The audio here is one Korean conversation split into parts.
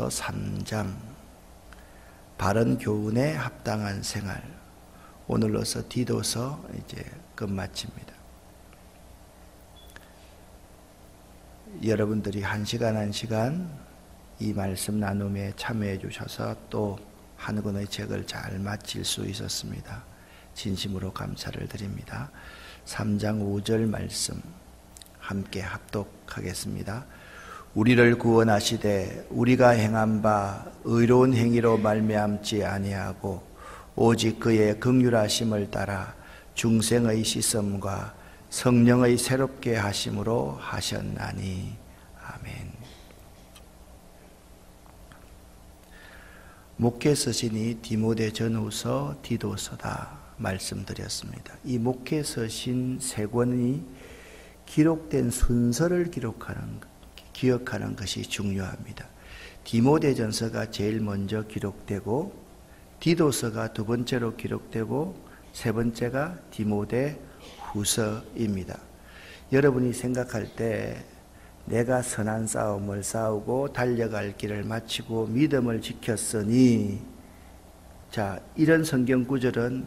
3장 바른 교훈에 합당한 생활, 오늘로서 디도서 이제 끝마칩니다. 여러분들이 한 시간 이 말씀 나눔에 참여해 주셔서 또 한 권의 책을 잘 마칠 수 있었습니다. 진심으로 감사를 드립니다. 3장 5절 말씀 함께 합독하겠습니다. 우리를 구원하시되 우리가 행한 바 의로운 행위로 말미암지 아니하고 오직 그의 긍휼하심을 따라 중생의 씻음과 성령의 새롭게 하심으로 하셨나니. 아멘. 목회 서신이 디모데 전후서, 디도서다 말씀드렸습니다. 이 목회 서신 세 권이 기록된 순서를 기억하는 것이 중요합니다. 디모데전서가 제일 먼저 기록되고, 디도서가 두 번째로 기록되고, 세 번째가 디모데 후서입니다. 여러분이 생각할 때 내가 선한 싸움을 싸우고 달려갈 길을 마치고 믿음을 지켰으니, 자, 이런 성경 구절은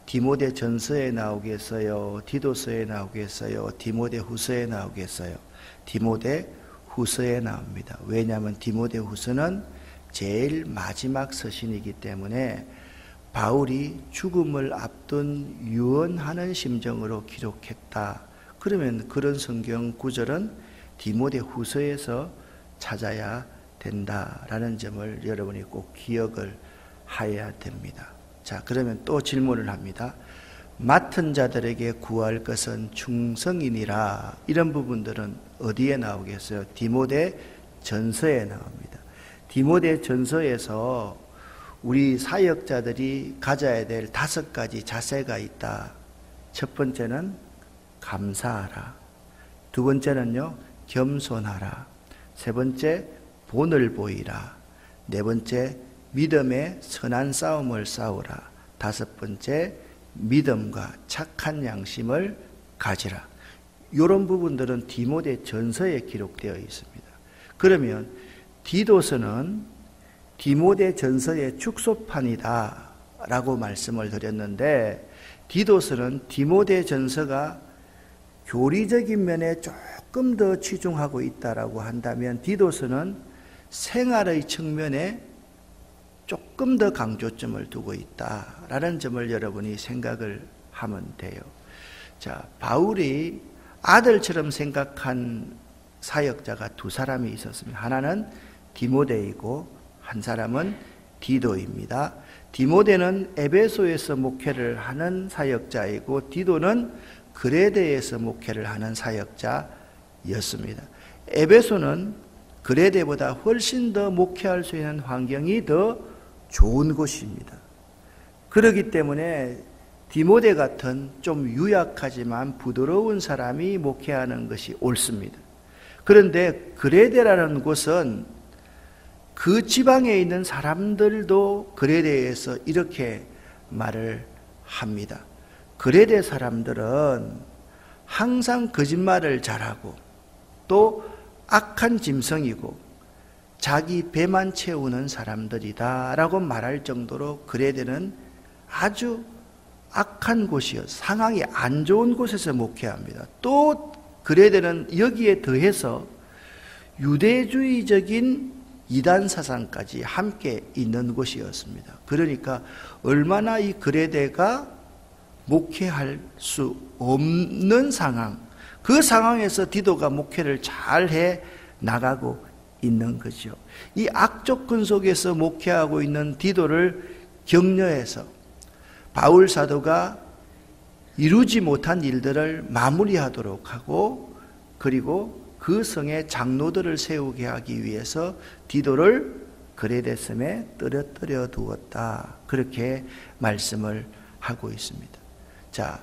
디모데 전서에 나오겠어요? 디도서에 나오겠어요? 디모데 후서에 나오겠어요? 디모데 후서에 나옵니다. 왜냐하면 디모데 후서는 제일 마지막 서신이기 때문에 바울이 죽음을 앞둔 유언하는 심정으로 기록했다. 그러면 그런 성경 구절은 디모데 후서에서 찾아야 된다라는 점을 여러분이 꼭 기억을 해야 됩니다. 자, 그러면 또 질문을 합니다. 맡은 자들에게 구할 것은 충성이니라. 이런 부분들은 어디에 나오겠어요? 디모데 전서에 나옵니다. 디모데 전서에서 우리 사역자들이 가져야 될 5가지 자세가 있다. 첫 번째는 감사하라. 두 번째는요, 겸손하라. 세 번째, 본을 보이라. 네 번째, 믿음의 선한 싸움을 싸우라. 다섯 번째, 믿음과 착한 양심을 가지라. 이런 부분들은 디모데 전서에 기록되어 있습니다. 그러면 디도서는 디모데 전서의 축소판이다 라고 말씀을 드렸는데, 디도서는 디모데 전서가 교리적인 면에 조금 더 치중하고 있다라고 한다면, 디도서는 생활의 측면에 조금 더 강조점을 두고 있다라는 점을 여러분이 생각을 하면 돼요. 자, 바울이 아들처럼 생각한 사역자가 두 사람이 있었습니다. 하나는 디모데이고 한 사람은 디도입니다. 디모데는 에베소에서 목회를 하는 사역자이고, 디도는 그레데에서 목회를 하는 사역자였습니다. 에베소는 그레데보다 훨씬 더 목회할 수 있는 환경이 더 좋은 곳입니다. 그렇기 때문에 디모데 같은 좀 유약하지만 부드러운 사람이 목회하는 것이 옳습니다. 그런데 그레데라는 곳은 그 지방에 있는 사람들도 그레데에서 이렇게 말을 합니다. 그레데 사람들은 항상 거짓말을 잘하고 또 악한 짐승이고 자기 배만 채우는 사람들이다 라고 말할 정도로 그레데는 아주 악한 곳이요, 상황이 안 좋은 곳에서 목회합니다. 또 그레데는 여기에 더해서 유대주의적인 이단 사상까지 함께 있는 곳이었습니다. 그러니까 얼마나 이 그레데가 목회할 수 없는 상황, 그 상황에서 디도가 목회를 잘해 나가고 있는 거죠. 이 악조건 속에서 목회하고 있는 디도를 격려해서 바울 사도가 이루지 못한 일들을 마무리하도록 하고, 그리고 그 성에 장로들을 세우게 하기 위해서 디도를 그레데 섬에 떨어뜨려 두었다. 그렇게 말씀을 하고 있습니다. 자,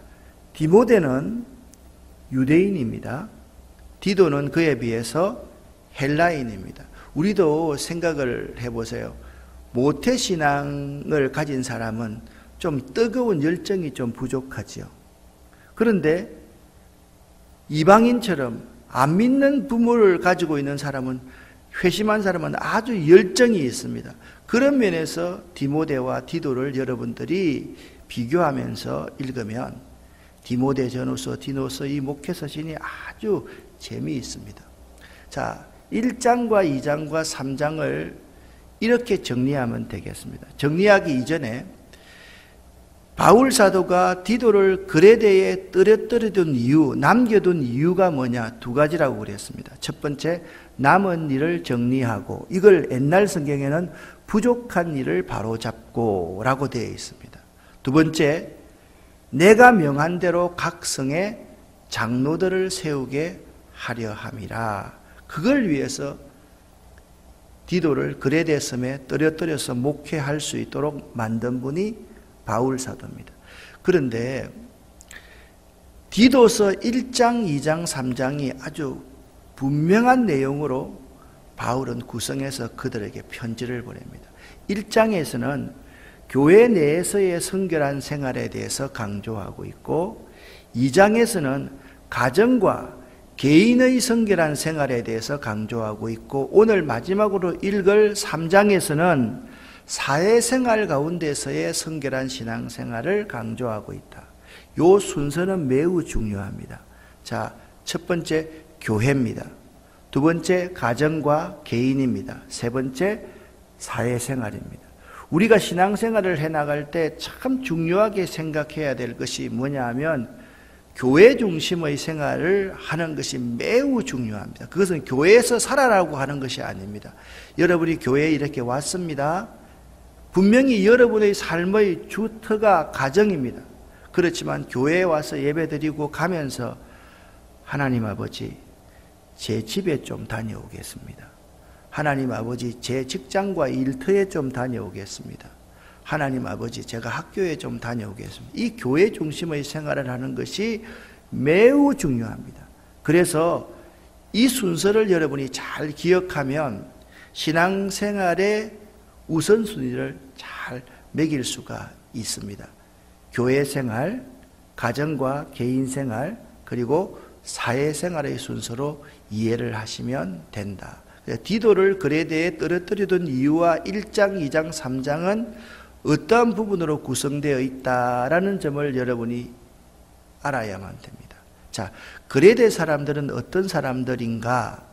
디모데는 유대인입니다. 디도는 그에 비해서 헬라인입니다. 우리도 생각을 해보세요. 모태신앙을 가진 사람은 좀 뜨거운 열정이 좀 부족하죠. 그런데 이방인처럼 안 믿는 부모를 가지고 있는 사람은 회심한 사람은 아주 열정이 있습니다. 그런 면에서 디모데와 디도를 여러분들이 비교하면서 읽으면 디모데 전후서, 디노서 이 목회서신이 아주 재미있습니다. 자, 1장과 2장과 3장을 이렇게 정리하면 되겠습니다. 정리하기 이전에 바울 사도가 디도를 그레데에 떨어뜨려둔 이유, 남겨둔 이유가 뭐냐? 두 가지라고 그랬습니다. 첫 번째, 남은 일을 정리하고, 이걸 옛날 성경에는 부족한 일을 바로잡고 라고 되어 있습니다. 두 번째, 내가 명한 대로 각 성에 장로들을 세우게 하려 함이라. 그걸 위해서 디도를 그레데 섬에 떨어뜨려서 목회할 수 있도록 만든 분이 바울 사도입니다. 그런데 디도서 1장, 2장, 3장이 아주 분명한 내용으로 바울은 구성해서 그들에게 편지를 보냅니다. 1장에서는 교회 내에서의 성결한 생활에 대해서 강조하고 있고, 2장에서는 가정과 개인의 성결한 생활에 대해서 강조하고 있고, 오늘 마지막으로 읽을 3장에서는 사회생활 가운데서의 성결한 신앙생활을 강조하고 있다. 이 순서는 매우 중요합니다. 자, 첫 번째 교회입니다. 두 번째 가정과 개인입니다. 세 번째 사회생활입니다. 우리가 신앙생활을 해나갈 때 참 중요하게 생각해야 될 것이 뭐냐 하면 교회 중심의 생활을 하는 것이 매우 중요합니다. 그것은 교회에서 살아라고 하는 것이 아닙니다. 여러분이 교회에 이렇게 왔습니다. 분명히 여러분의 삶의 주터가 가정입니다. 그렇지만 교회에 와서 예배드리고 가면서 하나님 아버지, 제 집에 좀 다녀오겠습니다. 하나님 아버지, 제 직장과 일터에 좀 다녀오겠습니다. 하나님 아버지, 제가 학교에 좀 다녀오겠습니다. 이 교회 중심의 생활을 하는 것이 매우 중요합니다. 그래서 이 순서를 여러분이 잘 기억하면 신앙생활의 우선순위를 잘 매길 수가 있습니다. 교회 생활, 가정과 개인 생활, 그리고 사회생활의 순서로 이해를 하시면 된다. 디도를 그레데에 떨어뜨려둔 이유와 1장, 2장, 3장은 어떠한 부분으로 구성되어 있다라는 점을 여러분이 알아야만 됩니다. 자, 그레데 사람들은 어떤 사람들인가?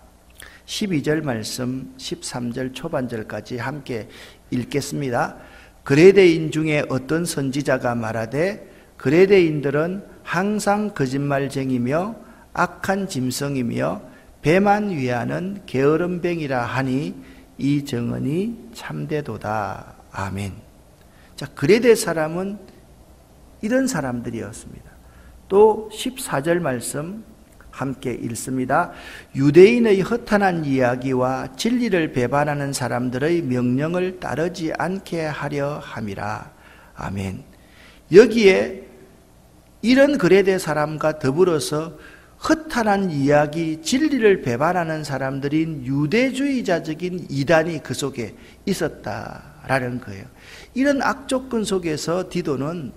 12절 말씀 13절 초반절까지 함께 읽겠습니다. 그레데인 중에 어떤 선지자가 말하되 그레데인들은 항상 거짓말쟁이며 악한 짐승이며 배만 위하는 게으름뱅이라 하니 이 정언이 참되도다. 아멘. 자, 그레데 사람은 이런 사람들이었습니다. 또 14절 말씀 함께 읽습니다. 유대인의 허탄한 이야기와 진리를 배반하는 사람들의 명령을 따르지 않게 하려 함이라. 아멘. 여기에 이런 그레데 사람과 더불어서 허탄한 이야기, 진리를 배반하는 사람들인 유대주의자적인 이단이 그 속에 있었다라는 거예요. 이런 악조건 속에서 디도는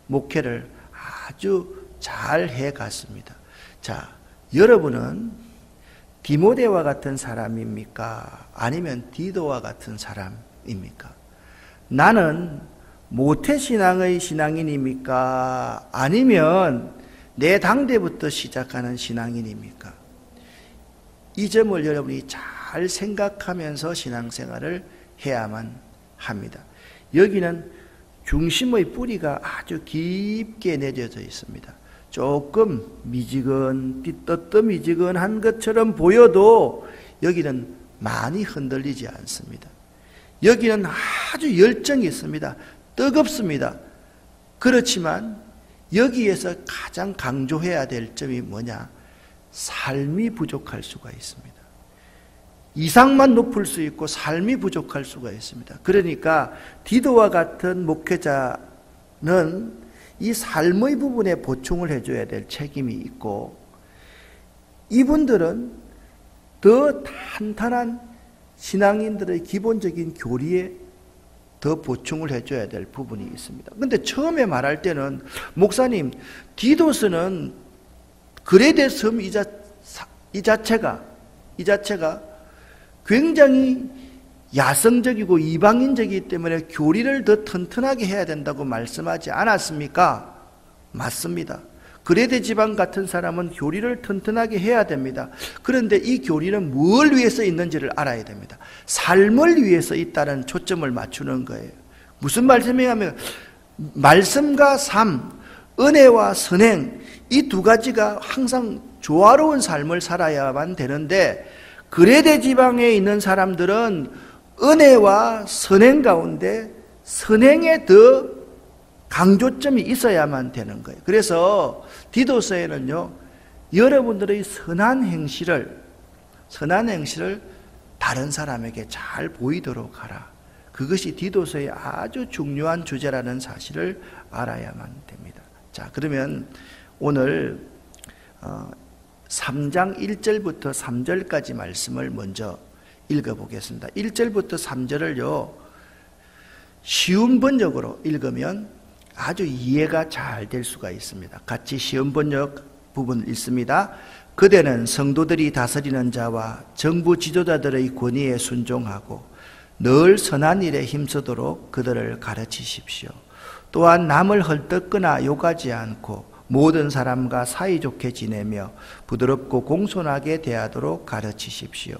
목회를 아주 잘 해갔습니다. 자, 여러분은 디모데와 같은 사람입니까? 아니면 디도와 같은 사람입니까? 나는 모태신앙의 신앙인입니까? 아니면 내 당대부터 시작하는 신앙인입니까? 이 점을 여러분이 잘 생각하면서 신앙생활을 해야만 합니다. 여기는 중심의 뿌리가 아주 깊게 내려져 있습니다. 조금 뜨뜻미지근한 것처럼 보여도 여기는 많이 흔들리지 않습니다. 여기는 아주 열정이 있습니다. 뜨겁습니다. 그렇지만 여기에서 가장 강조해야 될 점이 뭐냐? 삶이 부족할 수가 있습니다. 이상만 높을 수 있고 삶이 부족할 수가 있습니다. 그러니까 디도와 같은 목회자는 이 삶의 부분에 보충을 해줘야 될 책임이 있고, 이분들은 더 탄탄한 신앙인들의 기본적인 교리에 더 보충을 해줘야 될 부분이 있습니다. 그런데 처음에 말할 때는 목사님, 디도서는 그레데 섬 이 자체가 굉장히 야성적이고 이방인적이기 때문에 교리를 더 튼튼하게 해야 된다고 말씀하지 않았습니까? 맞습니다. 그레데 지방 같은 사람은 교리를 튼튼하게 해야 됩니다. 그런데 이 교리는 뭘 위해서 있는지를 알아야 됩니다. 삶을 위해서 있다는 초점을 맞추는 거예요. 무슨 말씀이냐면 말씀과 삶, 은혜와 선행, 이 두 가지가 항상 조화로운 삶을 살아야만 되는데, 그레데 지방에 있는 사람들은 은혜와 선행 가운데 선행에 더 강조점이 있어야만 되는 거예요. 그래서 디도서에는요, 여러분들의 선한 행실을 다른 사람에게 잘 보이도록 하라. 그것이 디도서의 아주 중요한 주제라는 사실을 알아야만 됩니다. 자, 그러면 오늘 3장 1절부터 3절까지 말씀을 먼저 읽어보겠습니다. 1절부터 3절을요, 쉬운 번역으로 읽으면 아주 이해가 잘 될 수가 있습니다. 같이 쉬운 번역 부분 읽습니다. 그대는 성도들이 다스리는 자와 정부 지도자들의 권위에 순종하고 늘 선한 일에 힘쓰도록 그들을 가르치십시오. 또한 남을 헐뜯거나 욕하지 않고 모든 사람과 사이좋게 지내며 부드럽고 공손하게 대하도록 가르치십시오.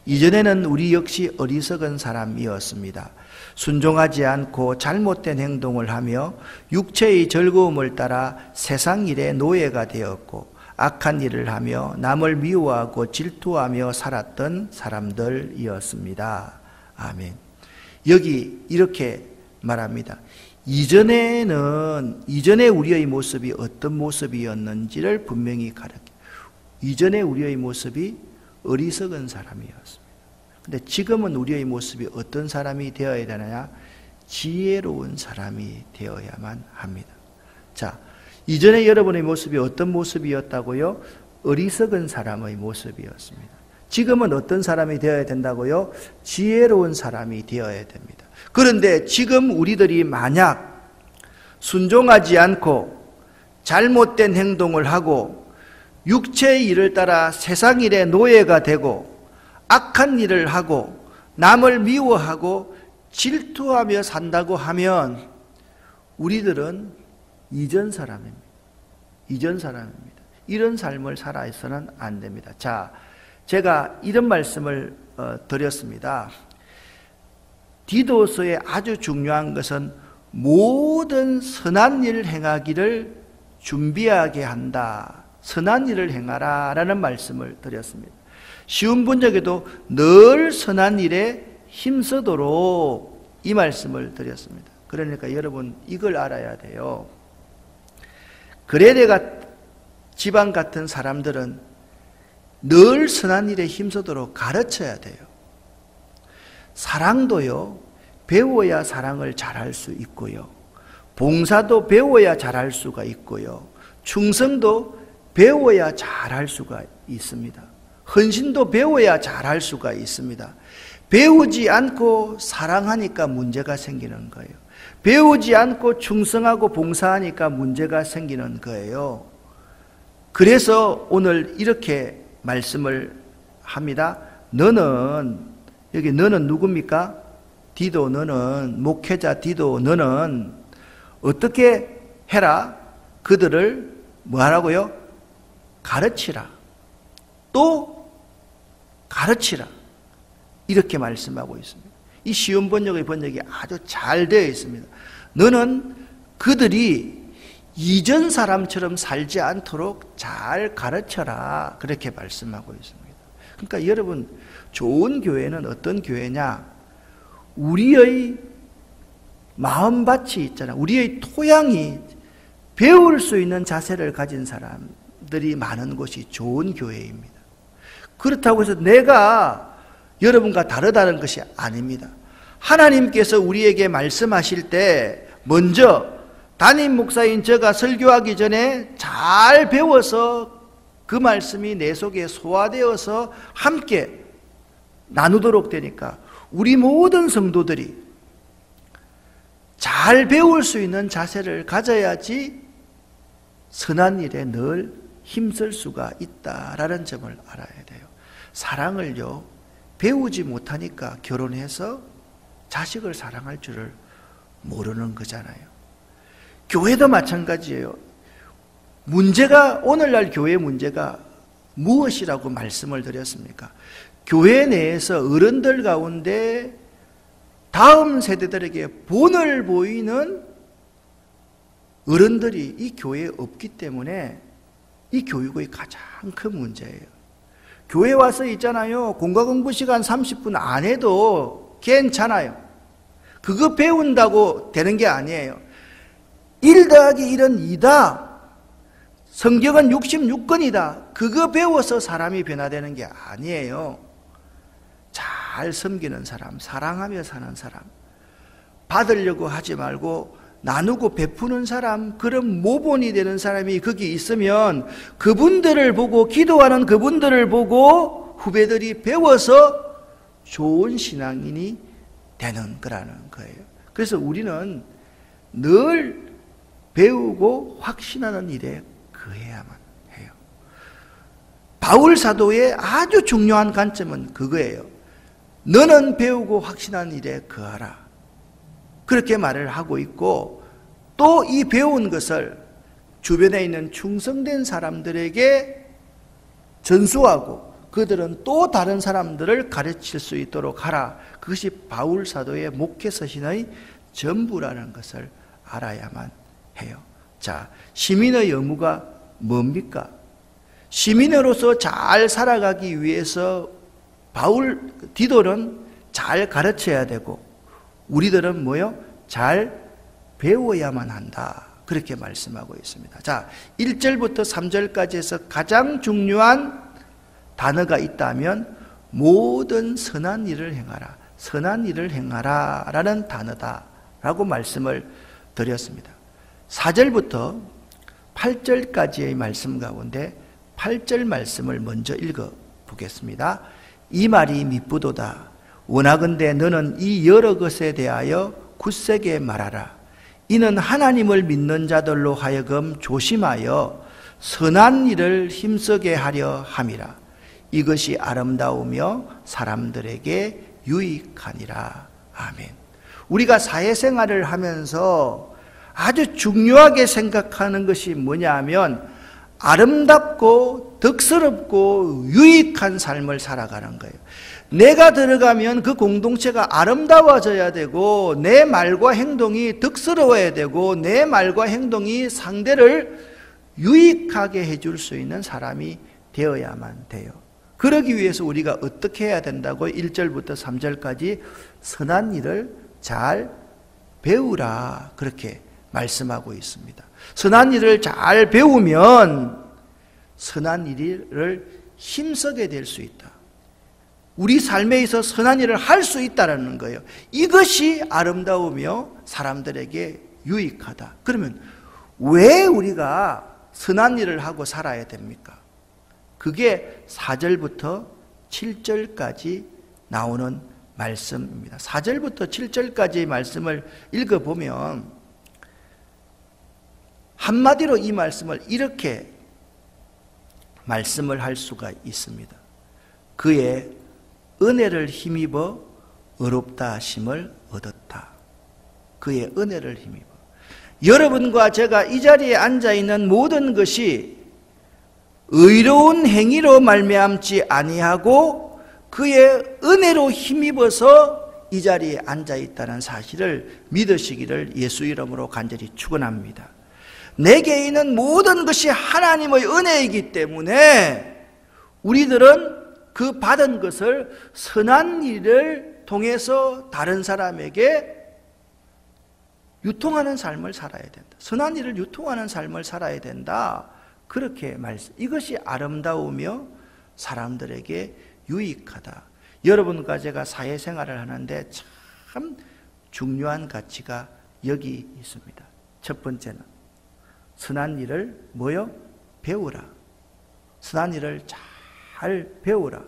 이전에는 우리 역시 어리석은 사람이었습니다. 순종하지 않고 잘못된 행동을 하며 육체의 즐거움을 따라 세상 일의 노예가 되었고 악한 일을 하며 남을 미워하고 질투하며 살았던 사람들이었습니다. 아멘. 여기 이렇게 말합니다. 이전에 우리의 모습이 어떤 모습이었는지를 분명히 가르쳐요. 이전에 우리의 모습이 어리석은 사람이었습니다. 근데 지금은 우리의 모습이 어떤 사람이 되어야 되느냐? 지혜로운 사람이 되어야만 합니다. 자, 이전에 여러분의 모습이 어떤 모습이었다고요? 어리석은 사람의 모습이었습니다. 지금은 어떤 사람이 되어야 된다고요? 지혜로운 사람이 되어야 됩니다. 그런데 지금 우리들이 만약 순종하지 않고 잘못된 행동을 하고 육체의 일을 따라 세상 일의 노예가 되고 악한 일을 하고 남을 미워하고 질투하며 산다고 하면 우리들은 이전 사람입니다. 이런 삶을 살아서는 안 됩니다. 자, 제가 이런 말씀을 드렸습니다. 디도서에 아주 중요한 것은 모든 선한 일을 행하기를 준비하게 한다. 선한 일을 행하라 라는 말씀을 드렸습니다. 쉬운 번역에도 늘 선한 일에 힘쓰도록 이 말씀을 드렸습니다. 그러니까 여러분 이걸 알아야 돼요. 그레데 지방 같은 사람들은 늘 선한 일에 힘쓰도록 가르쳐야 돼요. 사랑도요, 배워야 사랑을 잘할 수 있고요. 봉사도 배워야 잘할 수가 있고요. 충성도 배워야 잘할 수가 있습니다. 헌신도 배워야 잘할 수가 있습니다. 배우지 않고 사랑하니까 문제가 생기는 거예요. 배우지 않고 충성하고 봉사하니까 문제가 생기는 거예요. 그래서 오늘 이렇게 말씀을 합니다. 여기 너는 누굽니까? 디도 너는, 목회자 디도 너는 어떻게 해라? 그들을 뭐하라고요? 가르치라. 또 가르치라. 이렇게 말씀하고 있습니다. 이 쉬운 번역의 번역이 아주 잘 되어 있습니다. 너는 그들이 이전 사람처럼 살지 않도록 잘 가르쳐라. 그렇게 말씀하고 있습니다. 그러니까 여러분, 좋은 교회는 어떤 교회냐? 우리의 마음밭이 있잖아. 우리의 토양이 배울 수 있는 자세를 가진 사람들이 많은 곳이 좋은 교회입니다. 그렇다고 해서 내가 여러분과 다르다는 것이 아닙니다. 하나님께서 우리에게 말씀하실 때 먼저 담임 목사인 제가 설교하기 전에 잘 배워서 그 말씀이 내 속에 소화되어서 함께 나누도록 되니까 우리 모든 성도들이 잘 배울 수 있는 자세를 가져야지 선한 일에 늘 힘쓸 수가 있다라는 점을 알아야 돼요. 사랑을요, 배우지 못하니까 결혼해서 자식을 사랑할 줄을 모르는 거잖아요. 교회도 마찬가지예요. 문제가, 오늘날 교회 문제가 무엇이라고 말씀을 드렸습니까? 교회 내에서 어른들 가운데 다음 세대들에게 본을 보이는 어른들이 이 교회에 없기 때문에 이 교육의 가장 큰 문제예요. 교회 와서 있잖아요. 공과 공부 시간 30분 안 해도 괜찮아요. 그거 배운다고 되는 게 아니에요. 1 더하기 1은 2다. 성경은 66권이다. 그거 배워서 사람이 변화되는 게 아니에요. 잘 섬기는 사람, 사랑하며 사는 사람, 받으려고 하지 말고 나누고 베푸는 사람, 그런 모본이 되는 사람이 거기 있으면 그분들을 보고, 기도하는 그분들을 보고 후배들이 배워서 좋은 신앙인이 되는 거라는 거예요. 그래서 우리는 늘 배우고 확신하는 일에 거해야만 해요. 바울 사도의 아주 중요한 관점은 그거예요. 너는 배우고 확신하는 일에 거하라. 그렇게 말을 하고 있고, 또 이 배운 것을 주변에 있는 충성된 사람들에게 전수하고 그들은 또 다른 사람들을 가르칠 수 있도록 하라. 그것이 바울 사도의 목회 서신의 전부라는 것을 알아야만 해요. 자, 시민의 의무가 뭡니까? 시민으로서 잘 살아가기 위해서 디도는 잘 가르쳐야 되고, 우리들은 뭐요? 잘 배워야만 한다. 그렇게 말씀하고 있습니다. 자, 1절부터 3절까지 해서 가장 중요한 단어가 있다면 모든 선한 일을 행하라. 선한 일을 행하라 라는 단어다 라고 말씀을 드렸습니다. 4절부터 8절까지의 말씀 가운데 8절 말씀을 먼저 읽어보겠습니다. 이 말이 미쁘도다. 원하건대 너는 이 여러 것에 대하여 굳세게 말하라. 이는 하나님을 믿는 자들로 하여금 조심하여 선한 일을 힘쓰게 하려 함이라. 이것이 아름다우며 사람들에게 유익하니라. 아멘. 우리가 사회생활을 하면서 아주 중요하게 생각하는 것이 뭐냐 하면 아름답고 덕스럽고 유익한 삶을 살아가는 거예요. 내가 들어가면 그 공동체가 아름다워져야 되고, 내 말과 행동이 덕스러워야 되고, 내 말과 행동이 상대를 유익하게 해줄 수 있는 사람이 되어야만 돼요. 그러기 위해서 우리가 어떻게 해야 된다고 1절부터 3절까지 선한 일을 잘 배우라, 그렇게 말씀하고 있습니다. 선한 일을 잘 배우면 선한 일을 힘쓰게 될 수 있다. 우리 삶에 있어 선한 일을 할 수 있다는 거예요. 이것이 아름다우며 사람들에게 유익하다. 그러면 왜 우리가 선한 일을 하고 살아야 됩니까? 그게 4절부터 7절까지 나오는 말씀입니다. 4절부터 7절까지의 말씀을 읽어보면 한마디로 이 말씀을 이렇게 말씀을 할 수가 있습니다. 그의 은혜를 힘입어 의롭다 하심을 얻었다. 그의 은혜를 힘입어. 여러분과 제가 이 자리에 앉아있는 모든 것이 의로운 행위로 말미암지 아니하고 그의 은혜로 힘입어서 이 자리에 앉아있다는 사실을 믿으시기를 예수 이름으로 간절히 축원합니다. 내게 있는 모든 것이 하나님의 은혜이기 때문에 우리들은 그 받은 것을 선한 일을 통해서 다른 사람에게 유통하는 삶을 살아야 된다. 선한 일을 유통하는 삶을 살아야 된다. 그렇게 말씀. 이것이 아름다우며 사람들에게 유익하다. 여러분과 제가 사회생활을 하는데 참 중요한 가치가 여기 있습니다. 첫 번째는 선한 일을 뭐요? 배우라. 선한 일을 잘 배우라.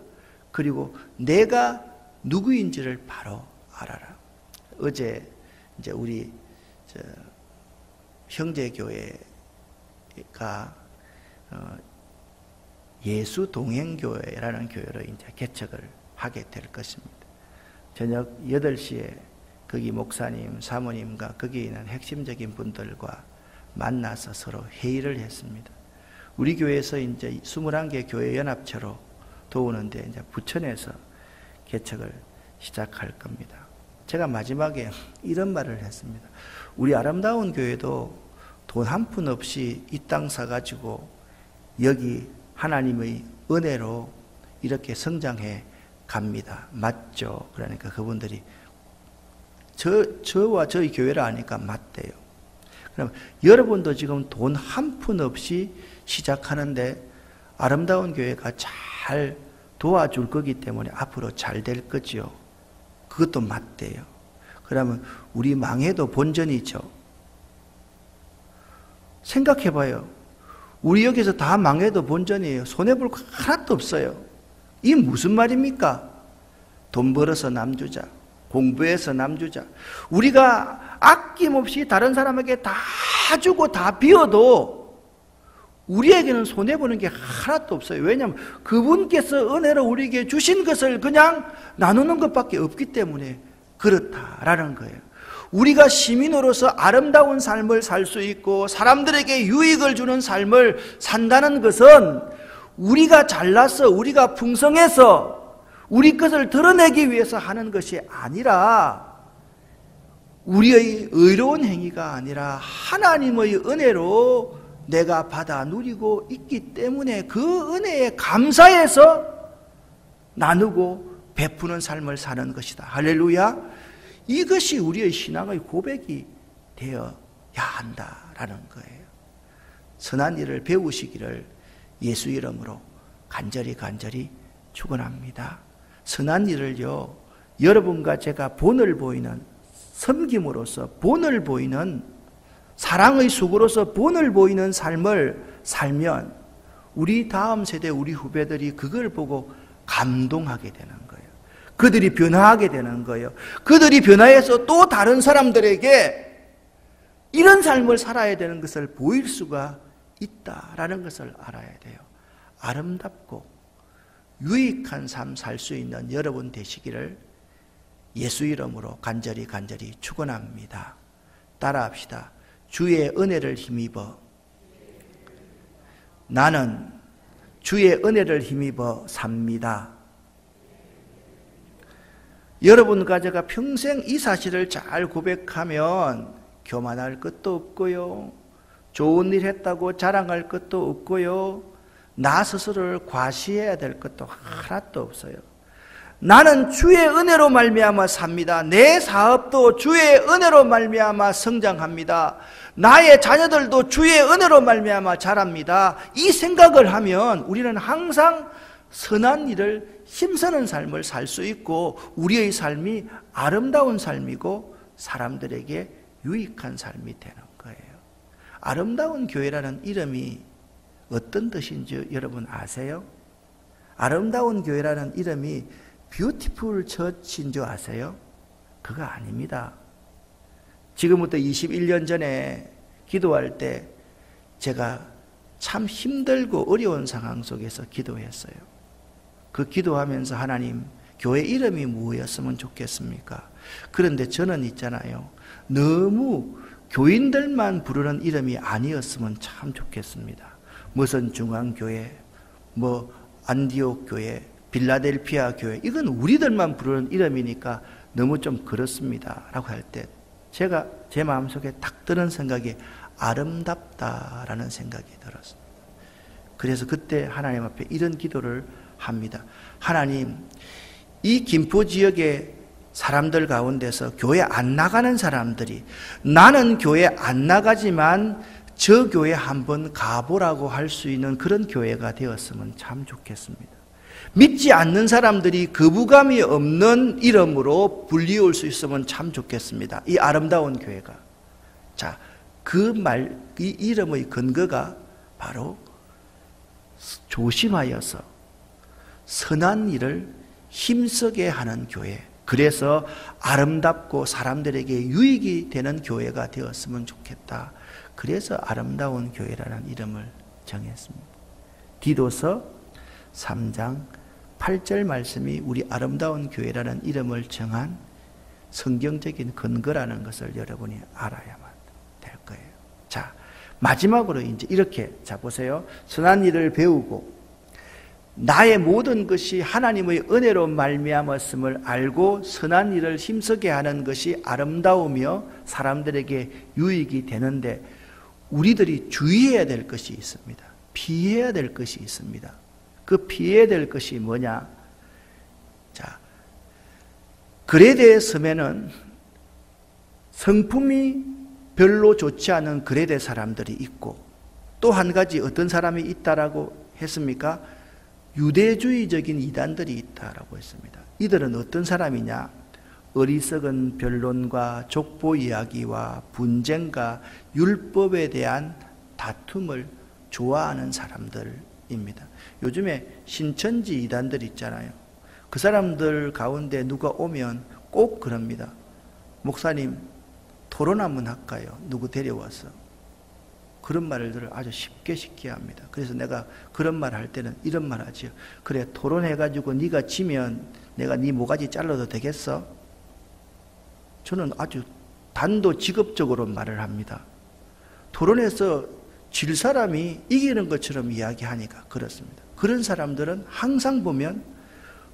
그리고 내가 누구인지를 바로 알아라. 어제 이제 우리 형제교회가 예수 동행교회라는 교회로 이제 개척을 하게 될 것입니다. 저녁 8시에 거기 목사님, 사모님과 거기에 있는 핵심적인 분들과 만나서 서로 회의를 했습니다. 우리 교회에서 이제 21개 교회 연합체로 도우는데 이제 부천에서 개척을 시작할 겁니다. 제가 마지막에 이런 말을 했습니다. 우리 아름다운 교회도 돈 한 푼 없이 이 땅 사가지고 여기 하나님의 은혜로 이렇게 성장해 갑니다. 맞죠? 그러니까 그분들이 저와 저희 교회를 아니까 맞대요. 그럼 여러분도 지금 돈 한 푼 없이 시작하는데 아름다운 교회가 잘 도와줄 거기 때문에 앞으로 잘 될 거지요. 그것도 맞대요. 그러면 우리 망해도 본전이죠. 생각해봐요. 우리 여기서 다 망해도 본전이에요. 손해볼 거 하나도 없어요. 이게 무슨 말입니까? 돈 벌어서 남주자, 공부해서 남주자. 우리가 아낌없이 다른 사람에게 다 주고 다 비워도 우리에게는 손해보는 게 하나도 없어요. 왜냐하면 그분께서 은혜로 우리에게 주신 것을 그냥 나누는 것밖에 없기 때문에 그렇다라는 거예요. 우리가 시민으로서 아름다운 삶을 살 수 있고 사람들에게 유익을 주는 삶을 산다는 것은 우리가 잘나서 우리가 풍성해서 우리 것을 드러내기 위해서 하는 것이 아니라 우리의 의로운 행위가 아니라 하나님의 은혜로 내가 받아 누리고 있기 때문에 그 은혜에 감사해서 나누고 베푸는 삶을 사는 것이다. 할렐루야. 이것이 우리의 신앙의 고백이 되어야 한다라는 거예요. 선한 일을 배우시기를 예수 이름으로 간절히 축원합니다. 선한 일을요, 여러분과 제가 본을 보이는 섬김으로써 본을 보이는 사랑의 수고로서 본을 보이는 삶을 살면 우리 다음 세대, 우리 후배들이 그걸 보고 감동하게 되는 거예요. 그들이 변화하게 되는 거예요. 그들이 변화해서 또 다른 사람들에게 이런 삶을 살아야 되는 것을 보일 수가 있다라는 것을 알아야 돼요. 아름답고 유익한 삶 살 수 있는 여러분 되시기를 예수 이름으로 간절히 축원합니다. 따라합시다. 주의 은혜를 힘입어 나는 주의 은혜를 힘입어 삽니다. 여러분과 제가 평생 이 사실을 잘 고백하면 교만할 것도 없고요, 좋은 일 했다고 자랑할 것도 없고요, 나 스스로를 과시해야 될 것도 하나도 없어요. 나는 주의 은혜로 말미암아 삽니다. 내 사업도 주의 은혜로 말미암아 성장합니다. 나의 자녀들도 주의 은혜로 말미암아 자랍니다. 이 생각을 하면 우리는 항상 선한 일을 힘쓰는 삶을 살 수 있고 우리의 삶이 아름다운 삶이고 사람들에게 유익한 삶이 되는 거예요. 아름다운 교회라는 이름이 어떤 뜻인지 여러분 아세요? 아름다운 교회라는 이름이 뷰티풀 처치인 줄 아세요? 그거 아닙니다. 지금부터 21년 전에 기도할 때 제가 참 힘들고 어려운 상황 속에서 기도했어요. 그 기도하면서 하나님, 교회 이름이 무엇이었으면 좋겠습니까? 그런데 저는 있잖아요, 너무 교인들만 부르는 이름이 아니었으면 참 좋겠습니다. 무슨 중앙교회, 안디옥 교회, 빌라델피아 교회, 이건 우리들만 부르는 이름이니까 너무 좀 그렇습니다 라고 할 때 제가 제 마음속에 딱 드는 생각이 아름답다라는 생각이 들었습니다. 그래서 그때 하나님 앞에 이런 기도를 합니다. 하나님, 이 김포 지역의 사람들 가운데서 교회 안 나가는 사람들이 나는 교회 안 나가지만 저 교회 한번 가보라고 할 수 있는 그런 교회가 되었으면 참 좋겠습니다. 믿지 않는 사람들이 거부감이 없는 이름으로 불리울 수 있으면 참 좋겠습니다. 이 아름다운 교회가. 자, 이 이름의 근거가 바로 조심하여서 선한 일을 힘쓰게 하는 교회. 그래서 아름답고 사람들에게 유익이 되는 교회가 되었으면 좋겠다. 그래서 아름다운 교회라는 이름을 정했습니다. 디도서 3장 8절 말씀이 우리 아름다운 교회라는 이름을 정한 성경적인 근거라는 것을 여러분이 알아야만 될 거예요. 자, 마지막으로 이제 이렇게, 자, 보세요. 선한 일을 배우고 나의 모든 것이 하나님의 은혜로 말미암았음을 알고 선한 일을 힘쓰게 하는 것이 아름다우며 사람들에게 유익이 되는데 우리들이 주의해야 될 것이 있습니다. 피해야 될 것이 있습니다. 그 피해야 될 것이 뭐냐? 자, 그레데 섬에는 성품이 별로 좋지 않은 그레데 사람들이 있고 또 한 가지 어떤 사람이 있다라고 했습니까? 유대주의적인 이단들이 있다라고 했습니다. 이들은 어떤 사람이냐? 어리석은 변론과 족보 이야기와 분쟁과 율법에 대한 다툼을 좋아하는 사람들입니다. 요즘에 신천지 이단들 있잖아요. 그 사람들 가운데 누가 오면 꼭 그럽니다. 목사님, 토론 한번 할까요? 누구 데려와서. 그런 말을 아주 쉽게 합니다. 그래서 내가 그런 말 할 때는 이런 말 하지요. 그래, 토론해가지고 네가 지면 내가 네 모가지 잘라도 되겠어? 저는 아주 단도직입적으로 말을 합니다. 토론해서 질 사람이 이기는 것처럼 이야기하니까 그렇습니다. 그런 사람들은 항상 보면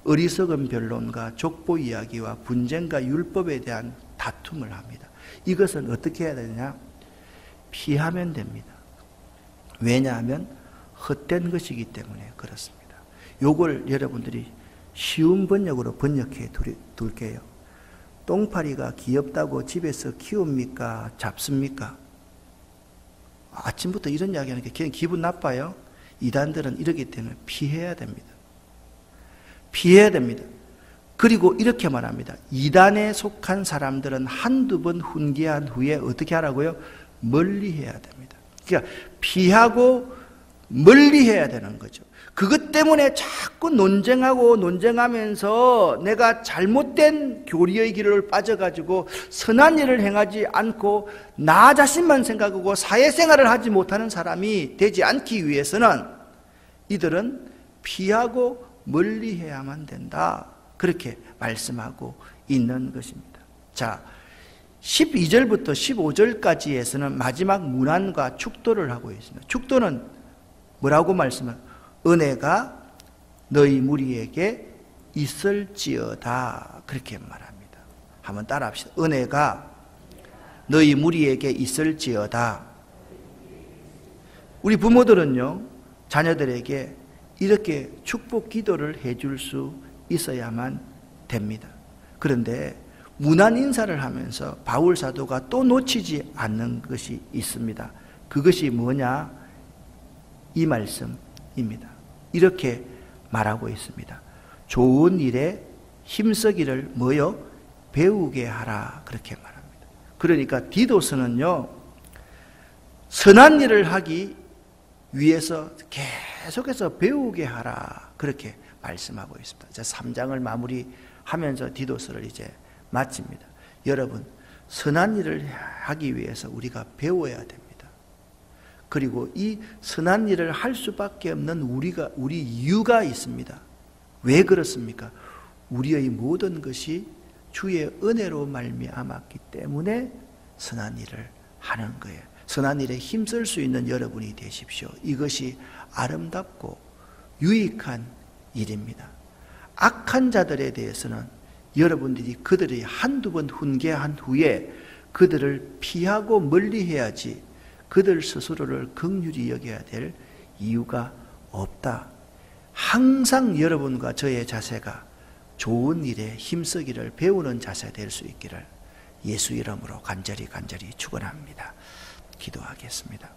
어리석은 변론과 족보 이야기와 분쟁과 율법에 대한 다툼을 합니다. 이것은 어떻게 해야 되냐? 피하면 됩니다. 왜냐하면 헛된 것이기 때문에 그렇습니다. 요걸 여러분들이 쉬운 번역으로 번역해 둘게요. 똥파리가 귀엽다고 집에서 키웁니까? 잡습니까? 아침부터 이런 이야기 하니까 그냥 기분 나빠요. 이단들은 이러기 때문에 피해야 됩니다. 피해야 됩니다. 그리고 이렇게 말합니다. 이단에 속한 사람들은 한두 번 훈계한 후에 어떻게 하라고요? 멀리해야 됩니다. 그러니까 피하고 멀리해야 되는 거죠. 그것 때문에 자꾸 논쟁하면서 내가 잘못된 교리의 길을 빠져가지고 선한 일을 행하지 않고 나 자신만 생각하고 사회생활을 하지 못하는 사람이 되지 않기 위해서는 이들은 피하고 멀리해야만 된다. 그렇게 말씀하고 있는 것입니다. 자, 12절부터 15절까지에서는 마지막 문안과 축도를 하고 있습니다. 축도는 뭐라고 말씀합니까? 은혜가 너희 무리에게 있을지어다. 그렇게 말합니다. 한번 따라 합시다. 은혜가 너희 무리에게 있을지어다. 우리 부모들은요, 자녀들에게 이렇게 축복 기도를 해줄 수 있어야만 됩니다. 그런데 문안 인사를 하면서 바울 사도가 또 놓치지 않는 것이 있습니다. 그것이 뭐냐? 이 말씀입니다. 이렇게 말하고 있습니다. 좋은 일에 힘쓰기를 뭐요? 배우게 하라. 그렇게 말합니다. 그러니까 디도서는요, 선한 일을 하기 위해서 계속해서 배우게 하라. 그렇게 말씀하고 있습니다. 자, 3장을 마무리하면서 디도서를 이제 마칩니다. 여러분, 선한 일을 하기 위해서 우리가 배워야 됩니다. 그리고 이 선한 일을 할 수밖에 없는 우리 이유가 있습니다. 왜 그렇습니까? 우리의 모든 것이 주의 은혜로 말미암았기 때문에 선한 일을 하는 거예요. 선한 일에 힘쓸 수 있는 여러분이 되십시오. 이것이 아름답고 유익한 일입니다. 악한 자들에 대해서는 여러분들이 그들이 한두 번 훈계한 후에 그들을 피하고 멀리해야지 그들 스스로를 긍휼히 여겨야 될 이유가 없다. 항상 여러분과 저의 자세가 좋은 일에 힘쓰기를 배우는 자세 될 수 있기를 예수 이름으로 간절히 축원합니다. 기도하겠습니다.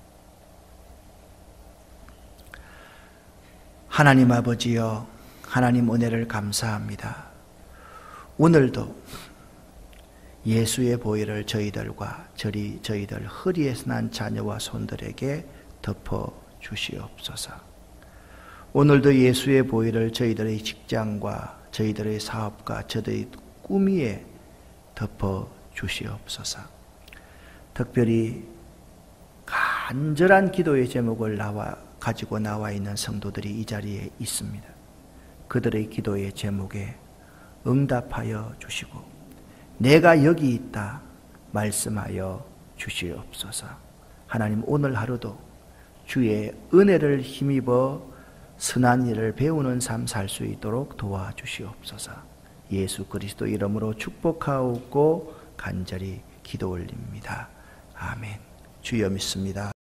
하나님 아버지여, 하나님 은혜를 감사합니다. 오늘도 예수의 보혈을 저희들과 저희들 허리에서 난 자녀와 손들에게 덮어 주시옵소서. 오늘도 예수의 보혈을 저희들의 직장과 저희들의 사업과 저희들의 꿈 위에 덮어 주시옵소서. 특별히 간절한 기도의 제목을 가지고 나와 있는 성도들이 이 자리에 있습니다. 그들의 기도의 제목에 응답하여 주시고 내가 여기 있다 말씀하여 주시옵소서. 하나님, 오늘 하루도 주의 은혜를 힘입어 선한 일을 배우는 삶 살 수 있도록 도와주시옵소서. 예수 그리스도 이름으로 축복하옵고 간절히 기도 올립니다. 아멘. 주여 믿습니다.